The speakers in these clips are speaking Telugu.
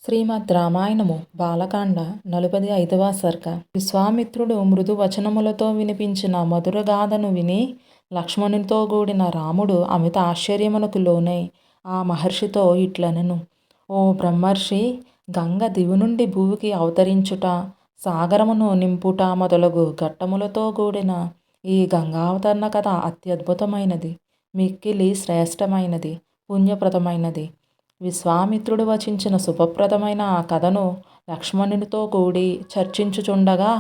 శ్రీమద్ రామాయణము బాలకాండ 45వ సర్గ. విశ్వామిత్రుడు మృదు వచనములతో వినిపించిన మధురగాథను విని లక్ష్మణునితో కూడిన రాముడు అమిత ఆశ్చర్యమునకు లోనై ఆ మహర్షితో ఇట్లనెను. ఓ బ్రహ్మర్షి, గంగ దివి నుండి భూమికి అవతరించుట, సాగరమును నింపుట మొదలగు ఘట్టములతో కూడిన ఈ గంగావతరణ కథ అత్యద్భుతమైనది, మిక్కిలి శ్రేష్టమైనది, పుణ్యప్రదమైనది. విశ్వామిత్రుడు వచించిన శుభప్రదమైన ఆ కథను లక్ష్మణునితో కూడి చర్చించుచుండగా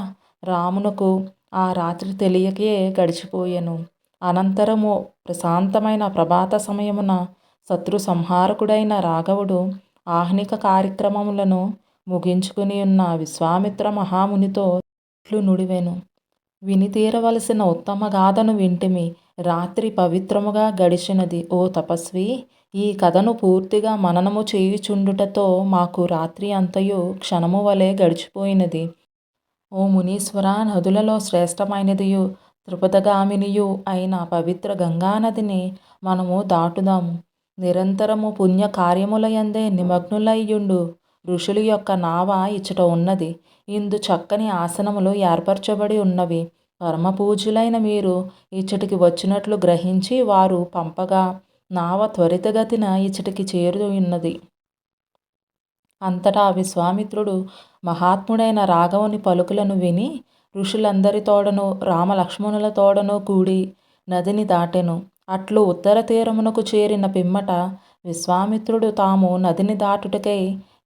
రామునకు ఆ రాత్రి తెలియకే గడిచిపోయెను. అనంతరము ప్రశాంతమైన ప్రభాత సమయమున శత్రు సంహారకుడైన రాఘవుడు ఆహ్నిక కార్యక్రమములను ముగించుకుని ఉన్న విశ్వామిత్ర మహామునితో ఇట్లు నుడివెను. విని తీరవలసిన ఉత్తమ గాథను వింటిమి. రాత్రి పవిత్రముగా గడిచినది. ఓ తపస్వి, ఈ కథను పూర్తిగా మననము చేయుచుండుటతో మాకు రాత్రి అంతయు క్షణము వలె గడిచిపోయినది. ఓ మునీశ్వర, నదులలో శ్రేష్టమైనదియు త్రిపథగామినియు అయిన పవిత్ర గంగానదిని మనము దాటుదాము. నిరంతరము పుణ్య కార్యములయందే నిమగ్నులయ్యుండు ఋషుల యొక్క నావ ఇచ్చట ఉన్నది. ఇందు చక్కని ఆసనములు ఏర్పరచబడి ఉన్నవి. పరమపూజ్యులైన మీరు ఇచ్చటికి వచ్చినట్లు గ్రహించి వారు పంపగా నావ త్వరితగతిన ఇచ్చటికి చేరున్నది. అంతటా విశ్వామిత్రుడు మహాత్ముడైన రాఘవుని పలుకులను విని ఋషులందరి తోడను రామలక్ష్మణుల తోడను కూడి నదిని దాటెను. అట్లు ఉత్తర తీరమునకు చేరిన పిమ్మట విశ్వామిత్రుడు తాము నదిని దాటుటకై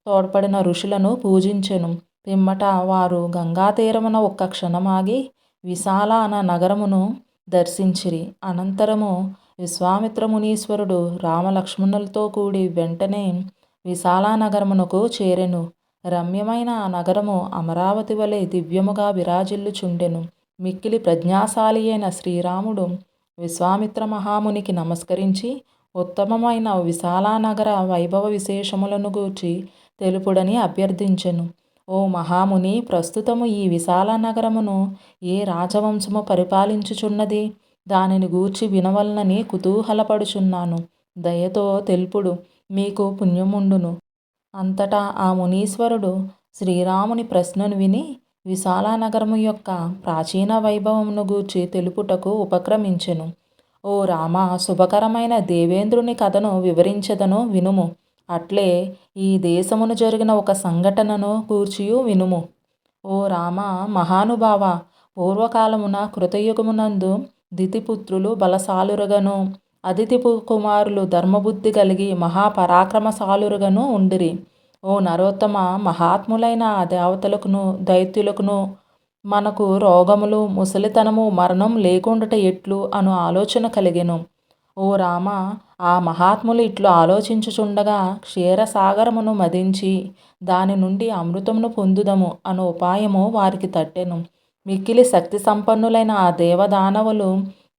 తోడ్పడిన ఋషులను పూజించెను. పిమ్మట వారు గంగా తీరమున ఒక్క క్షణమాగి విశాల అన్న నగరమును దర్శించిరి. అనంతరము విశ్వామిత్ర మునీశ్వరుడు రామలక్ష్మణులతో కూడి వెంటనే విశాల నగరమునకు చేరెను. రమ్యమైన ఆ నగరము అమరావతి వలె దివ్యముగా విరాజిల్లుచుండెను. మిక్కిలి ప్రజ్ఞాశాలి అయిన శ్రీరాముడు విశ్వామిత్ర మహామునికి నమస్కరించి ఉత్తమమైన విశాల నగర వైభవ విశేషములను గూర్చి తెలుపుడని అభ్యర్థించెను. ఓ మహాముని, ప్రస్తుతము ఈ విశాల నగరమును ఏ రాజవంశము పరిపాలించుచున్నది? దానిని గూర్చి వినవలనని కుతూహలపడుచున్నాను. దయతో తెలుపుడు, మీకు పుణ్యముండును. అంతటా ఆ మునీశ్వరుడు శ్రీరాముని ప్రశ్నను విని విశాల నగరము యొక్క ప్రాచీన వైభవమును గూర్చి తెలుపుటకు ఉపక్రమించెను. ఓ రామ, శుభకరమైన దేవేంద్రుని కథను వివరించదను వినుము. అట్లే ఈ దేశమును జరిగిన ఒక సంఘటనను కూర్చియు వినుము. ఓ రామ మహానుభావ, పూర్వకాలమున కృతయుగమునందు దితిపుత్రులు బలశాలురగను, అదితి కుమారులు ధర్మబుద్ధి కలిగి మహాపరాక్రమశాలురగను ఉండిరి. ఓ నరోత్తమ, మహాత్ములైన ఆ దేవతలకును దైత్యులకును మనకు రోగములు, ముసలితనము, మరణం లేకుండాట ఎట్లు అను ఆలోచన కలిగెను. ఓ రామ, ఆ మహాత్ములు ఇట్లు ఆలోచించుచుండగా క్షీరసాగరమును మదించి దాని నుండి అమృతమును పొందుదము అను ఉపాయము వారికి తట్టెను. మిక్కిలి శక్తి సంపన్నులైన ఆ దేవదానవులు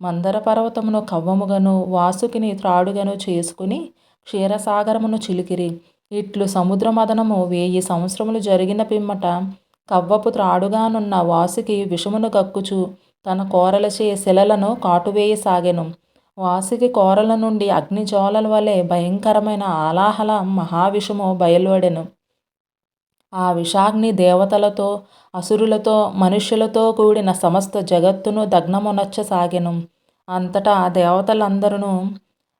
మందర పర్వతమును కవ్వముగను వాసుకిని త్రాడుగను చేసుకుని క్షీరసాగరమును చిలికిరి. ఇట్లు సముద్ర మదనము 1000 సంవత్సరములు జరిగిన పిమ్మట కవ్వపు త్రాడుగానున్న వాసుకి విషమును గక్కుచు తన కోరలచే శిలలను కాటువేయసాగెను. వాసుకి కోరల నుండి అగ్నిజ్వాలల వలె భయంకరమైన ఆలాహల మహావిషము బయలువడెను. ఆ విషాగ్ని దేవతలతో అసురులతో మనుష్యులతో కూడిన సమస్త జగత్తును దగ్నమునర్చసాగెను. అంతటా దేవతలందరూ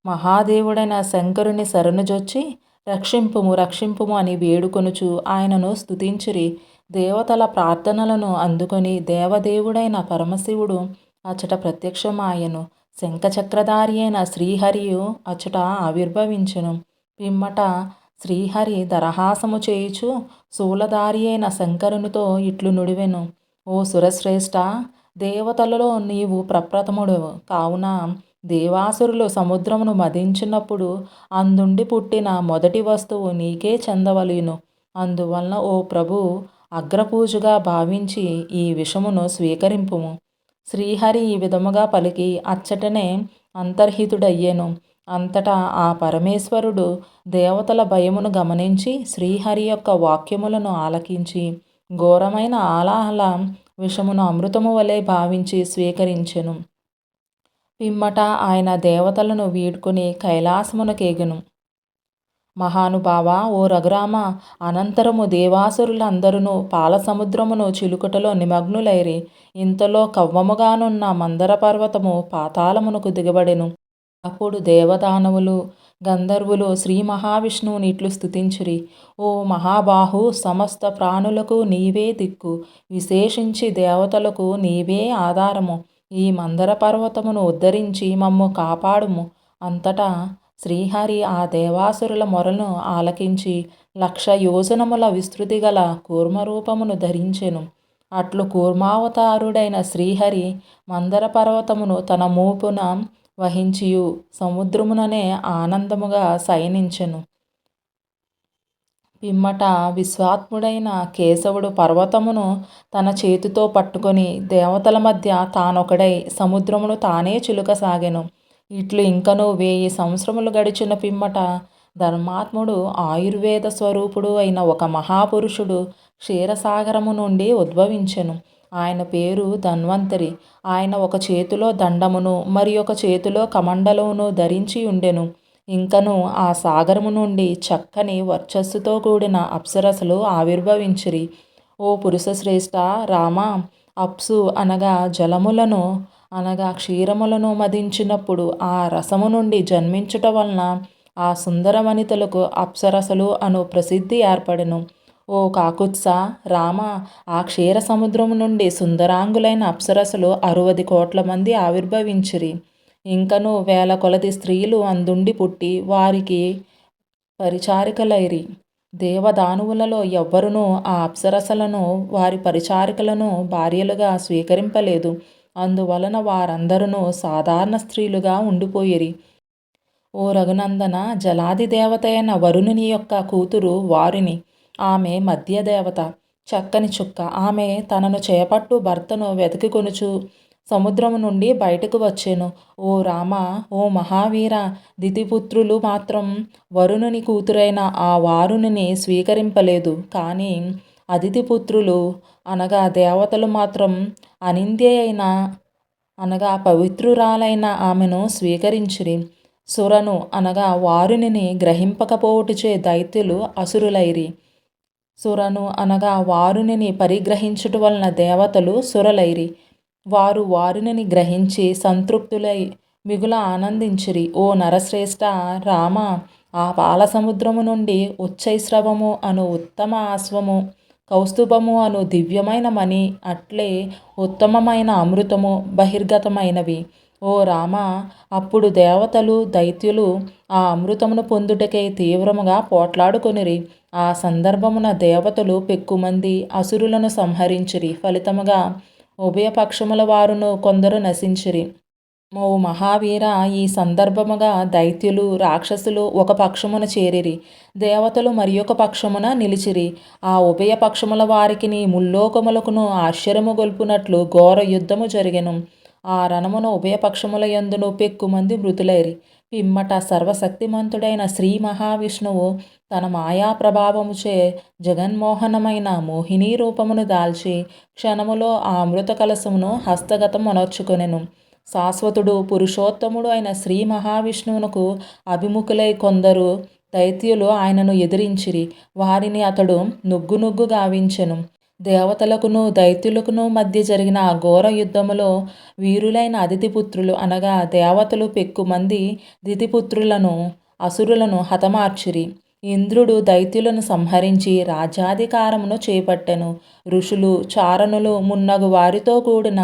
మహాదేవుడైన శంకరుని శరణుజొచ్చి రక్షింపుము రక్షింపుము అని వేడుకొనుచు ఆయనను స్తుతించిరి. దేవతల ప్రార్థనలను అందుకొని దేవదేవుడైన పరమశివుడు అచ్చట ప్రత్యక్షమాయెను. శంఖచక్రధారి అయిన శ్రీహరియు అచ్చట ఆవిర్భవించెను. పిమ్మట శ్రీహరి దరహాసము చేయుచు శూలధారి అయిన శంకరునితో ఇట్లు నుడివెను. ఓ సురశ్రేష్ఠ, దేవతలలో నీవు ప్రప్రథముడవు కావున దేవాసురులు సముద్రమును మదించినప్పుడు అందుండి పుట్టిన మొదటి వస్తువు నీకే చెందవలెను. అందువలన ఓ ప్రభు, అగ్రపూజగా భావించి ఈ విషమును స్వీకరింపుము. శ్రీహరి ఈ విధముగా పలికి అచ్చటనే అంతర్హితుడయ్యెను. అంతటా ఆ పరమేశ్వరుడు దేవతల భయమును గమనించి శ్రీహరి యొక్క వాక్యములను ఆలకించి ఘోరమైన ఆలాహల విషమును అమృతము వలె భావించి స్వీకరించెను. పిమ్మట ఆయన దేవతలను వీడ్కొని కైలాసమునకేగెను. మహానుభావ ఓ రఘురామ, అనంతరము దేవాసురులందరును పాలసముద్రమును చిలుకుటలో నిమగ్నులైరి. ఇంతలో కవ్వముగానున్న మందర పర్వతము పాతాళమునకు దిగబడెను. అప్పుడు దేవదానవులు గంధర్వులు శ్రీ మహావిష్ణువుని ఇట్లు స్తుతించిరి: ఓ మహాబాహు, సమస్త ప్రాణులకు నీవే దిక్కు, విశేషించి దేవతలకు నీవే ఆధారము. ఈ మందర పర్వతమును ఉద్ధరించి మమ్ము కాపాడుము. అంతటా శ్రీహరి ఆ దేవాసురుల మొరను ఆలకించి 1,00,000 యోజనముల విస్తృతి గల కూర్మరూపమును ధరించెను. అట్లు కూర్మావతారుడైన శ్రీహరి మందర పర్వతమును తన మూపున వహించియు సముద్రముననే ఆనందముగా శయనించెను. పిమ్మట విశ్వాత్ముడైన కేశవుడు పర్వతమును తన చేతితో పట్టుకొని దేవతల మధ్య తానొకడై సముద్రమును తానే చిలుకసాగెను. ఇట్లు ఇంకను 1000 సంవత్సరములు గడిచిన పిమ్మట ధర్మాత్ముడు ఆయుర్వేద స్వరూపుడు అయిన ఒక మహాపురుషుడు క్షీరసాగరము నుండి ఉద్భవించెను. ఆయన పేరు ధన్వంతరి. ఆయన ఒక చేతిలో దండమును మరి ఒక చేతిలో కమండలమును ధరించి ఉండెను. ఇంకను ఆ సాగరము నుండి చక్కని వర్చస్సుతో కూడిన అప్సరసలు ఆవిర్భవించిరి. ఓ పురుషశ్రేష్ఠ రామ, అప్సు అనగా జలములను అనగా క్షీరములను మదించినప్పుడు ఆ రసము నుండి జన్మించుట వలన ఆ సుందర వనితలకు అప్సరసలు అను ప్రసిద్ధి ఏర్పడెను. ఓ కాకుత్స రామ, ఆ క్షీర సముద్రము నుండి సుందరాంగులైన అప్సరసలు 60 కోట్ల మంది ఆవిర్భవించిరి. ఇంకను వేల కొలది స్త్రీలు అందుండి పుట్టి వారికి పరిచారికలైరి. దేవదానువులలో ఎవ్వరునూ ఆ అప్సరసలను వారి పరిచారికలను భార్యలుగా స్వీకరింపలేదు. అందువలన వారందరూ సాధారణ స్త్రీలుగా ఉండిపోయిరి. ఓ రఘునందన, జలాది దేవత అయిన వరుణుని యొక్క కూతురు వారిని. ఆమె మధ్యదేవత, చక్కని చుక్క. ఆమె తనను చేపట్టు భర్తను వెతికికొనుచు సముద్రము నుండి బయటకు వచ్చెను. ఓ రామ, ఓ మహావీర, దితిపుత్రులు మాత్రం వరుణుని కూతురైన ఆ వారుణిని స్వీకరింపలేదు. కానీ అదితిపుత్రులు అనగా దేవతలు మాత్రం అనింద్య అయిన అనగా పవిత్రురాలైన ఆమెను స్వీకరించిరి. సురను అనగా వారునిని గ్రహింపకపోవుటచే దైత్యులు అసురులైరి. సురను అనగా వారునిని పరిగ్రహించుట వలన దేవతలు సురలైరి. వారు వారునిని గ్రహించి సంతృప్తులై మిగుల ఆనందించిరి. ఓ నరశ్రేష్ఠ రామ, ఆ పాలసముద్రము నుండి ఉచ్చైశ్రవము అను ఉత్తమ అశ్వము, కౌస్తుభము అను దివ్యమైన మణి, అట్లే ఉత్తమమైన అమృతము బహిర్గతమైనవి. ఓ రామ, అప్పుడు దేవతలు దైత్యులు ఆ అమృతమును పొందుటకై తీవ్రముగా పోట్లాడుకొనిరి. ఆ సందర్భమున దేవతలు పెక్కుమంది అసురులను సంహరించిరి. ఫలితముగా ఉభయపక్షముల వారును కొందరు నశించిరి. ఓ మహావీర, ఈ సందర్భముగా దైత్యులు రాక్షసులు ఒక పక్షమున చేరిరి, దేవతలు మరి ఒక పక్షమున నిలిచిరి. ఆ ఉభయ పక్షముల వారికిని ముల్లోకములకును ఆశ్చర్యము గొల్పునట్లు ఘోర యుద్ధము జరిగెను. ఆ రణమున ఉభయ పక్షముల యందును పెక్కుమంది మృతులైరి. పిమ్మట సర్వశక్తిమంతుడైన శ్రీ మహావిష్ణువు తన మాయా ప్రభావముచే జగన్మోహనమైన మోహినీ రూపమును దాల్చి క్షణములో ఆ అమృత కలశమును హస్తగతమొనర్చుకొనెను. శాశ్వతుడు పురుషోత్తముడు అయిన శ్రీ మహావిష్ణువునకు అభిముఖులై కొందరు దైత్యులు ఆయనను ఎదిరించిరి. వారిని అతడు నుగ్గు నుగ్గు గావించెను. దేవతలకును దైత్యులకును మధ్య జరిగిన ఆ ఘోర యుద్ధములో వీరులైన అదితిపుత్రులు అనగా దేవతలు పెక్కుమంది దితిపుత్రులను అసురులను హతమార్చిరి. ఇంద్రుడు దైత్యులను సంహరించి రాజ్యాధికారమును చేపట్టెను. ఋషులు చారణులు మున్నగు వారితో కూడిన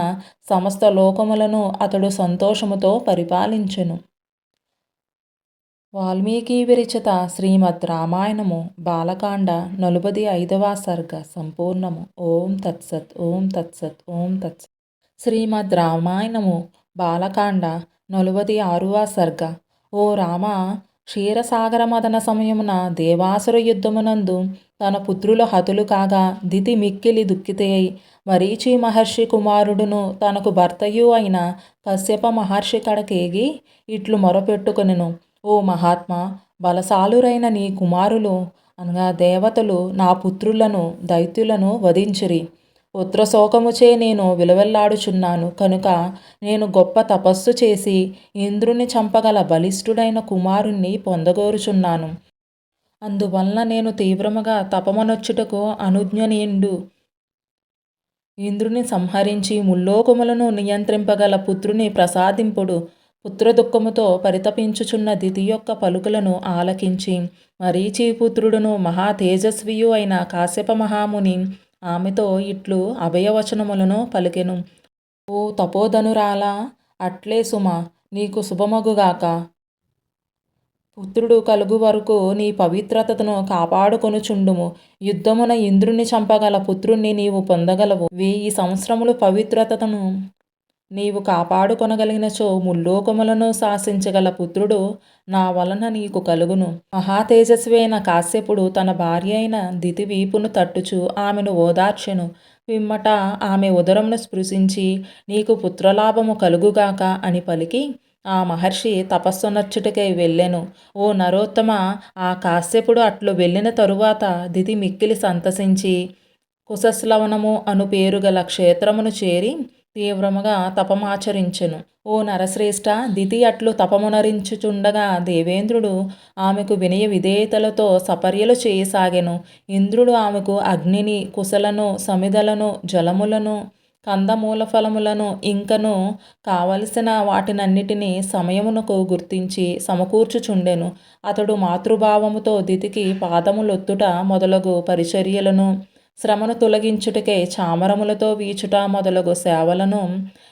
సమస్త లోకములను అతడు సంతోషముతో పరిపాలించెను. వాల్మీకి విరచిత శ్రీమద్ రామాయణము బాలకాండ 45వ సర్గ సంపూర్ణము. ఓం తత్సత్. ఓం తత్సత్. ఓం తత్సత్. శ్రీమద్ రామాయణము బాలకాండ 46వ సర్గ. ఓ రామ, క్షీరసాగర మదన సమయమున దేవాసుర యుద్ధమునందు తన పుత్రుల హతులు కాగా దితి మిక్కిలి దుఃఖితయై మరీచి మహర్షి కుమారుడును తనకు భర్తయు అయిన కశ్యప మహర్షి కడకేగి ఇట్లు మొరపెట్టుకొనెను: ఓ మహాత్మా, బలశాలురైన నీ కుమారులు అనగా దేవతలు నా పుత్రులను దైత్యులను వధించిరి. పుత్రశోకముచే నేను విలవెల్లాడుచున్నాను కనుక నేను గొప్ప తపస్సు చేసి ఇంద్రుని చంపగల బలిష్ఠుడైన కుమారుణ్ణి పొందగోరుచున్నాను. అందువలన నేను తీవ్రముగా తపమనొచ్చుటకు అనుజ్ఞనీయుండు. ఇంద్రుని సంహరించి ముల్లోకములను నియంత్రింపగల పుత్రుని ప్రసాదింపుడు. పుత్రదుఃఖముతో పరితపించుచున్న దితి యొక్క పలుకులను ఆలకించి మరీచీపుత్రుడును మహా తేజస్వియు అయిన కాశ్యప మహాముని ఆమెతో ఇట్లు అభయవచనములను పలికెను. ఓ తపోధనురాలా, అట్లే సుమ, నీకు శుభమగుగాక. పుత్రుడు కలుగు వరకు నీ పవిత్రతను కాపాడుకొనుచుండుము. యుద్ధమున ఇంద్రుని చంపగల పుత్రుణ్ణి నీవు పొందగలవు. 1000 సంవత్సరములు పవిత్రతను నీవు కాపాడుకొనగలిగినచో ముల్లోకములను శాసించగల పుత్రుడు నా వలన నీకు కలుగును. మహాతేజస్వి అయిన కాశ్యపుడు తన భార్య అయిన దితి వీపును తట్టుచు ఆమెను ఓదార్చెను. పిమ్మట ఆమె ఉదరమును స్పృశించి నీకు పుత్రలాభము కలుగుగాక అని పలికి ఆ మహర్షి తపస్సునర్చుటకై వెళ్ళెను. ఓ నరోత్తమ, ఆ కాశ్యపుడు అట్లు వెళ్ళిన తరువాత దితి మిక్కిలి సంతసించి కుశస్లవనము అను పేరు గల క్షేత్రమును చేరి తీవ్రముగా తపమాచరించెను. ఓ నరశ్రేష్ఠ, దితి అట్లు తపమునరించుచుండగా దేవేంద్రుడు ఆమెకు వినయ విధేయతలతో సపర్యలు చేయసాగెను. ఇంద్రుడు ఆమెకు అగ్నిని, కుశలను, సమిధలను, జలములను, కందమూల ఫలములను ఇంకను కావలసిన వాటినన్నిటినీ సమయమునకు గుర్తించి సమకూర్చుచుండెను. అతడు మాతృభావముతో దితికి పాదములొత్తుట మొదలగు పరిచర్యలను, శ్రమను తొలగించుటకై చామరములతో వీచుట మొదలగు సేవలను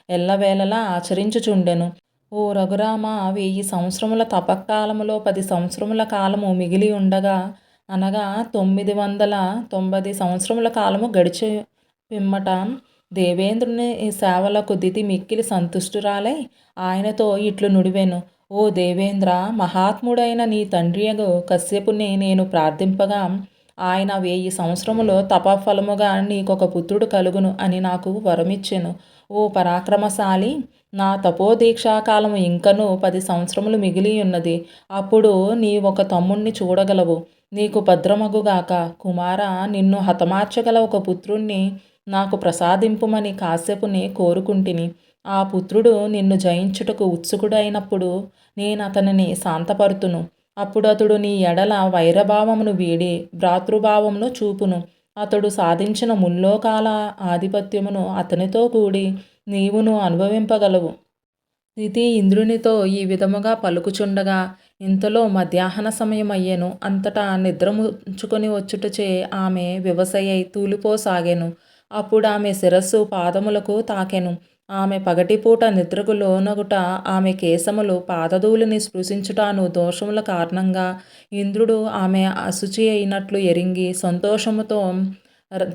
ఎల్లవేళలా ఆచరించుచుండెను. ఓ రఘురామ, 1000 సంవత్సరముల తపకాలములో 10 సంవత్సరముల కాలము మిగిలి ఉండగా, అనగా 990 సంవత్సరముల కాలము గడిచి పిమ్మట దేవేంద్రుని సేవలకు దితి మిక్కిలి సంతుష్టురాలై ఆయనతో ఇట్లు నుడివెను. ఓ దేవేంద్ర, మహాత్ముడైన నీ తండ్రియగు కశ్యపుని నేను ప్రార్థింపగా ఆయన 1000 సంవత్సరములో తపఫలముగా నీకొక పుత్రుడు కలుగును అని నాకు వరమిచ్చెను. ఓ పరాక్రమశాలి, నా తపోదీక్షాకాలము ఇంకనూ 10 సంవత్సరములు మిగిలి ఉన్నది. అప్పుడు నీ ఒక తమ్ముణ్ణి చూడగలవు. నీకు భద్రమగుగాక. కుమార, నిన్ను హతమార్చగల ఒక పుత్రుణ్ణి నాకు ప్రసాదింపుమని కాశ్యపుని కోరుకుంటిని. ఆ పుత్రుడు నిన్ను జయించుటకు ఉత్సుకుడైనప్పుడు నేనతనిని శాంతపరుతును. అప్పుడు అతడు నీ ఎడల వైరభావమును వీడి భ్రాతృభావమును చూపును. అతడు సాధించిన ముల్లోకాల ఆధిపత్యమును అతనితో కూడి నీవును అనుభవింపగలవు. దితి ఇంద్రునితో ఈ విధముగా పలుకుచుండగా ఇంతలో మధ్యాహ్న సమయమయ్యెను. అంతటా నిద్రముంచుకొని వచ్చుటచే ఆమె వివశయై తూలిపోసాగెను. అప్పుడు ఆమె శిరస్సు పాదములకు తాకెను. ఆమె పగటిపూట నిద్రకు లోనగుట, ఆమె కేశములు పాదధూళిని స్పృశించుటాను దోషముల కారణంగా ఇంద్రుడు ఆమె అశుచి అయినట్లు ఎరింగి సంతోషముతో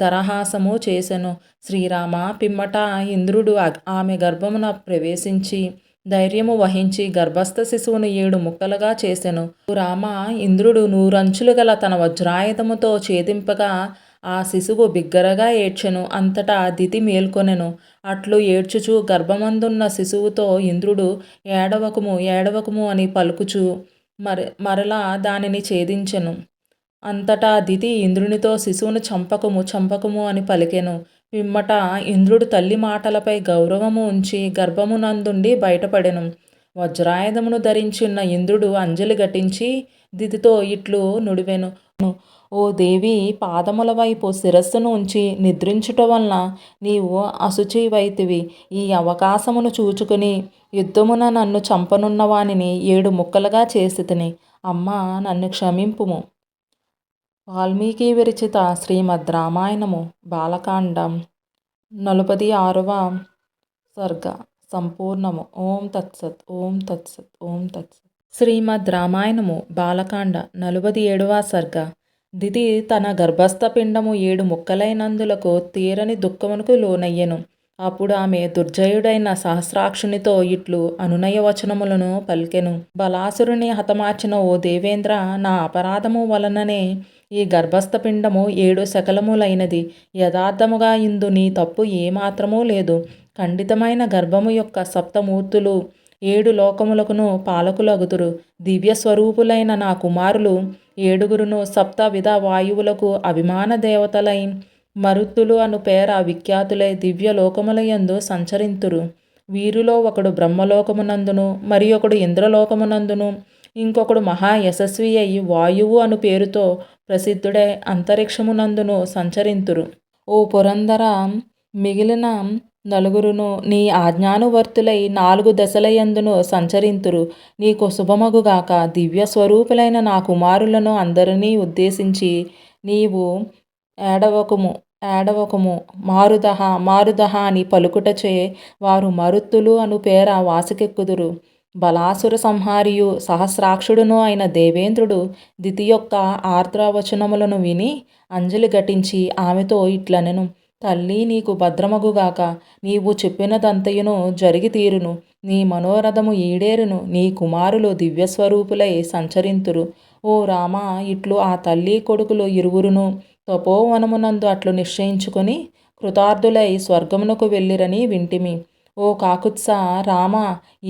దరహాసము చేసెను. శ్రీరామ, పిమ్మట ఇంద్రుడు ఆమె గర్భమున ప్రవేశించి ధైర్యము వహించి గర్భస్థ శిశువును 7 ముక్కలుగా చేసెను. రామ, ఇంద్రుడు 100 అంచులు గల తన వజ్రాయుధముతో ఛేదింపగా ఆ శిశువు బిగ్గరగా ఏడ్చెను. అంతటా దితి మేల్కొనెను. అట్లు ఏడ్చుచు గర్భమందున్న శిశువుతో ఇంద్రుడు ఏడవకుము, ఏడవకుము అని పలుకుచు మరలా దానిని ఛేదించెను. అంతటా దితి ఇంద్రునితో శిశువును చంపకము, చంపకము అని పలికెను. పిమ్మట ఇంద్రుడు తల్లి మాటలపై గౌరవము ఉంచి గర్భమునందుండి బయటపడెను. వజ్రాయుధమును ధరించున్న ఇంద్రుడు అంజలి ఘటించి దితితో ఇట్లు నుడివెను. ఓ దేవి, పాదముల వైపు శిరస్సును ఉంచి నిద్రించుట వలన నీవు అశుచివైతివి. ఈ అవకాశమును చూచుకుని యుద్ధమున నన్ను చంపనున్న వానిని 7 ముక్కలుగా చేసితిని. అమ్మా, నన్ను క్షమింపుము. వాల్మీకి విరచిత శ్రీమద్ రామాయణము బాలకాండం 46వ సర్గ సంపూర్ణము. ఓం తత్సత్, ఓం తత్సత్, ఓం తత్సత్. శ్రీమద్ రామాయణము బాలకాండ 47వ సర్గ. దితి తన గర్భస్థ పిండము 7 ముక్కలైనందులకు తీరని దుఃఖమునకు లోనయ్యెను. అప్పుడు ఆమె దుర్జయుడైన సహస్రాక్షునితో ఇట్లు అనునయ వచనములను పలికెను. బలాసురుని హతమార్చిన ఓ దేవేంద్ర, నా అపరాధము వలననే ఈ గర్భస్థ పిండము 7 శకలములైనది. యథార్థముగా ఇందు నీ తప్పు ఏమాత్రమూ లేదు. ఖండితమైన గర్భము యొక్క సప్తమూర్తులు 7 లోకములకును పాలకులగుతురు. దివ్య స్వరూపులైన నా కుమారులు 7గురును సప్త విధ వాయువులకు అభిమాన దేవతలై మరుత్తులు అను పేర విఖ్యాతులై దివ్య లోకములయందు సంచరింతురు. వీరిలో ఒకడు బ్రహ్మలోకమునందును, మరి ఒకడు ఇంద్రలోకమునందును, ఇంకొకడు మహా యశస్వి అయి వాయువు అను పేరుతో ప్రసిద్ధుడై అంతరిక్షమునందును సంచరింతురు. ఓ పురందర, మిగిలిన నలుగురును నీ ఆజ్ఞానువర్తులై 4 దశలయందును సంచరింతురు. నీకు శుభమగుగాక. దివ్య స్వరూపులైన నా కుమారులను అందరినీ ఉద్దేశించి నీవు ఏడవకుము ఏడవకుము మారుదహ మారుదహ అని పలుకుటచే వారు మరుత్తులు అను పేర వాసికెక్కుదురు. బలాసుర సంహారియు సహస్రాక్షుడును అయిన దేవేంద్రుడు దితి యొక్క ఆర్ద్రవచనములను విని అంజలి ఘటించి ఆమెతో ఇట్లనెను. తల్లి, నీకు భద్రమగుగాక. నీవు చెప్పినదంతయును జరిగి తీరును. నీ మనోరథము ఈడేరును. నీ కుమారులు దివ్యస్వరూపులై సంచరింతురు. ఓ రామ, ఇట్లు ఆ తల్లి కొడుకులు ఇరువురును తపోవనమునందు అట్లు నిశ్చయించుకొని కృతార్థులై స్వర్గమునకు వెళ్ళిరని వింటిమి. ఓ కాకుత్స రామ,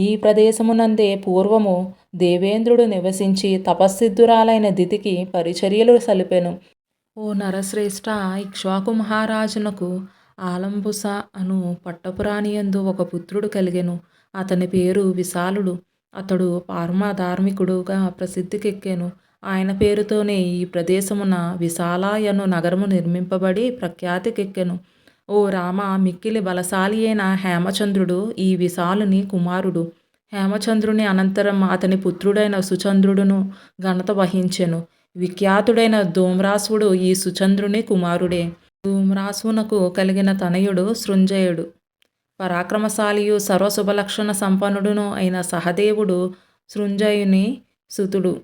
ఈ ప్రదేశమునందే పూర్వము దేవేంద్రుడు నివసించి తపస్సిద్ధురాలైన దితికి పరిచర్యలు సలిపెను. ఓ నరశ్రేష్ఠ, ఇక్ష్వాకు మహారాజునకు ఆలంబుస అను పట్టపురాణియందు ఒక పుత్రుడు కలిగెను. అతని పేరు విశాలుడు. అతడు పరమధార్మికుడుగా ప్రసిద్ధికెక్కెను. ఆయన పేరుతోనే ఈ ప్రదేశమున విశాలయను నగరము నిర్మింపబడి ప్రఖ్యాతికెక్కెను. ఓ రామ, మిక్కిలి బలశాలి అయిన హేమచంద్రుడు ఈ విశాలుని కుమారుడు. హేమచంద్రుని అనంతరం అతని పుత్రుడైన సుచంద్రుడును ఘనత వహించెను. విఖ్యాతుడైన ధూమ్రాసుడు ఈ సుచంద్రుని కుమారుడే. ధూమ్రాసునకు కలిగిన తనయుడు సృంజయుడు. పరాక్రమశాలియు సర్వశుభలక్షణ సంపన్నుడును అయిన సహదేవుడు సృంజయుని సుతుడు.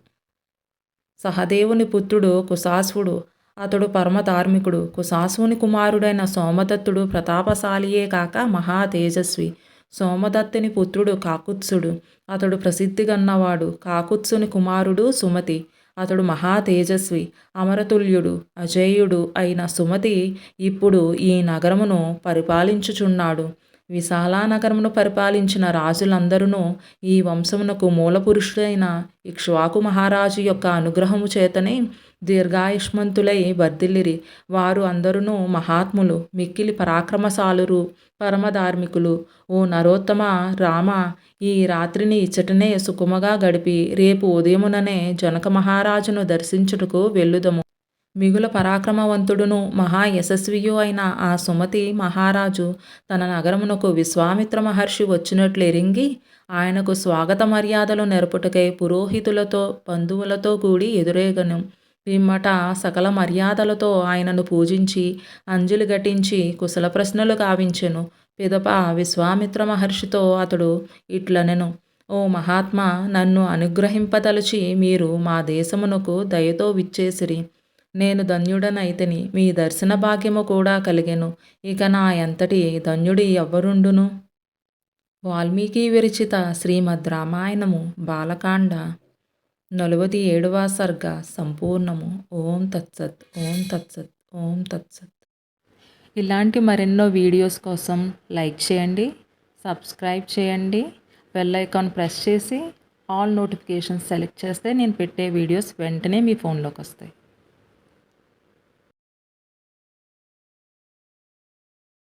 సహదేవుని పుత్రుడు కుశాశ్వుడు. అతడు పరమధార్మికుడు. కుశాశ్వుని కుమారుడైన సోమదత్తుడు ప్రతాపశాలియే కాక మహా తేజస్వి. సోమదత్తుని పుత్రుడు కాకుత్సుడు. అతడు ప్రసిద్ధిగన్నవాడు. కాకుత్సుని కుమారుడు సుమతి. అతడు మహా తేజస్వి, అమరతుల్యుడు, అజేయుడు అయిన సుమతి ఇప్పుడు ఈ నగరమును పరిపాలించుచున్నాడు. విశాలా నగరమును పరిపాలించిన రాజులందరూ ఈ వంశమునకు మూలపురుషుడైన ఇక్ష్వాకు మహారాజు యొక్క అనుగ్రహము చేతనే దీర్ఘాయుష్మంతులై వర్ధిల్లిరి. వారు అందరూ మహాత్ములు, మిక్కిలి పరాక్రమశాలురు, పరమధార్మికులు. ఓ నరోత్తమ రామ, ఈ రాత్రిని ఇచ్చటనే సుఖముగా గడిపి రేపు ఉదయముననే జనక మహారాజును దర్శించుటకు వెళ్ళుదము. మిగుల పరాక్రమవంతుడును మహా యశస్వియు అయిన ఆ సుమతి మహారాజు తన నగరమునకు విశ్వామిత్ర మహర్షి వచ్చినట్లు ఎరింగి ఆయనకు స్వాగత మర్యాదలు నెరపుటకై పురోహితులతో బంధువులతో కూడి ఎదురేగను. పిమ్మట సకల మర్యాదలతో ఆయనను పూజించి అంజలి ఘటించి కుశల ప్రశ్నలు గావించెను. పిదప విశ్వామిత్ర మహర్షితో అతడు ఇట్లనెను. ఓ మహాత్మా, నన్ను అనుగ్రహింపదలచి మీరు మా దేశమునకు దయతో విచ్చేసిరి. నేను ధన్యుడనైతిని. మీ దర్శన భాగ్యము కూడా కలిగెను. ఇక నా ఎంతటి ధన్యుడి ఎవ్వరుండును? వాల్మీకి విరచిత శ్రీమద్ రామాయణము బాలకాండ 47వ సర్గ సంపూర్ణము. ఓం తత్సత్. ఓం తత్సత్. ఓం తత్సత్. ఇలాంటి మరెన్నో వీడియోస్ కోసం లైక్ చేయండి, సబ్స్క్రైబ్ చేయండి, బెల్ ఐకాన్ ప్రెస్ చేసి ఆల్ నోటిఫికేషన్స్ సెలెక్ట్ చేస్తే నేను పెట్టే వీడియోస్ వెంటనే మీ ఫోన్లోకి వస్తాయి.